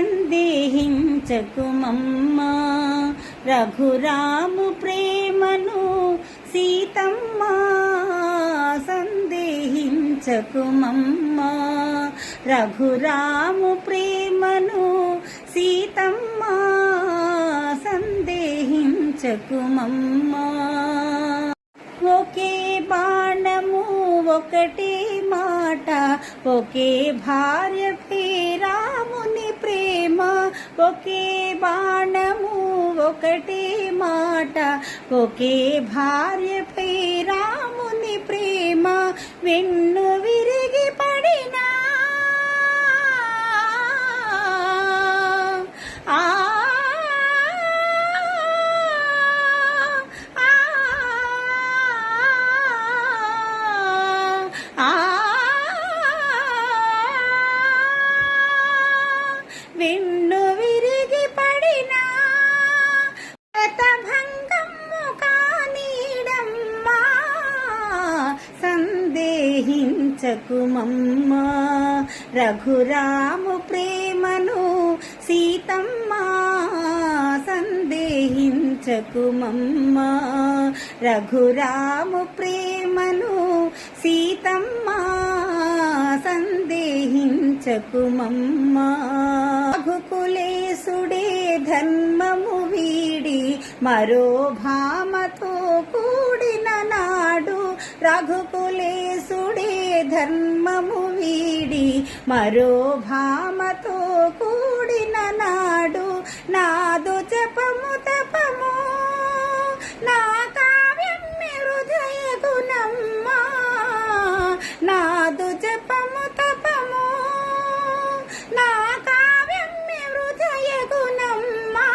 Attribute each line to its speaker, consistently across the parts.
Speaker 1: సందేహించకుమమ్మా రఘురాము ప్రేమను సీతమ్మ సందేహించకుమమ్మా రఘురాము ప్రేమను సీతమ్మ సందేహించకుమమ్మా ఒకే బాణము ఒకటే మాట ఒకే భార్యపై రాముని ప్రేమ ఒకే బాణము ఒకటే మాట ఒకే భార్యపై రాముని ప్రేమ వెన్ను విరిగి పడినా వెన్ను విరిగి పడినా భంగము కానీడమ్మా సందేహించకుమమ్మా రఘురాము ప్రేమను సీతమ్మ సందేహించకుమమ్మా రఘురాము ప్రేమను సీతమ్మ సందేహించకుమమ్మా రఘుకులేశుడే ధర్మము వీడి మరో భామతో కూడిన నాడు రఘుకులేశుడే ధర్మము వీడి మరో భామతో కూడిన నాడు నాదు జపము తపము నా కావ్యం హృదయ గుణమ్మా నాదు జపము తపము నా కావ్యం హృదయ గుణమ్మా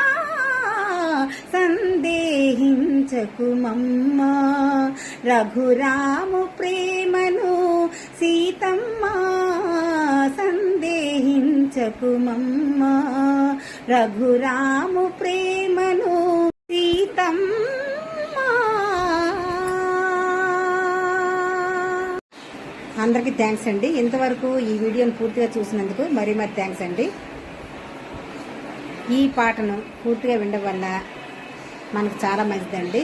Speaker 1: సందేహించకుమమ్మా రఘురాము ప్రేమను సీతమ్మ సందేహించకుమమ్మా రఘురాము ప్రేమను సీతమ్మ. అందరికీ థ్యాంక్స్ అండి. ఇంతవరకు ఈ వీడియోను పూర్తిగా చూసినందుకు మరీ థ్యాంక్స్ అండి. ఈ పాటను పూర్తిగా వినడం వల్ల మనకు చాలా మంచిదండి.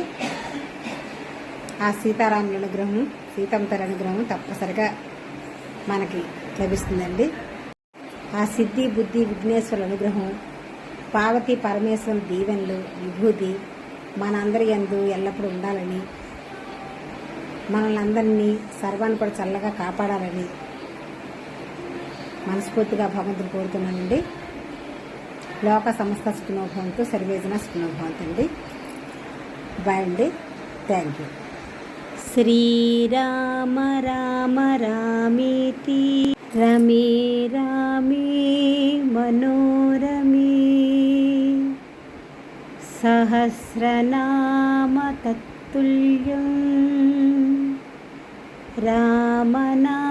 Speaker 1: ఆ సీతారాముల అనుగ్రహం సీతమ్మ తల్లి అనుగ్రహం తప్పనిసరిగా మనకి లభిస్తుందండి. ఆ సిద్ధి బుద్ధి విఘ్నేశ్వరుల అనుగ్రహం పార్వతీ పరమేశ్వరుని దీవెనలు విభూతి మనందరి యందు ఎల్లప్పుడూ ఉండాలని మనల్ని అందరినీ సర్వాన్ని కూడా చల్లగా కాపాడాలని మనస్ఫూర్తిగా భగవంతుని కోరుతున్నానండి. లోక సమస్త సుఖినోభవంతు సర్వేజన సుఖినోభవంతు అండి. బాయ్ అండి. Thank you. శ్రీరామ రామ రామేతి రమే రామే మనోరమే సహస్రనామ తత్తుల్యం రామనామ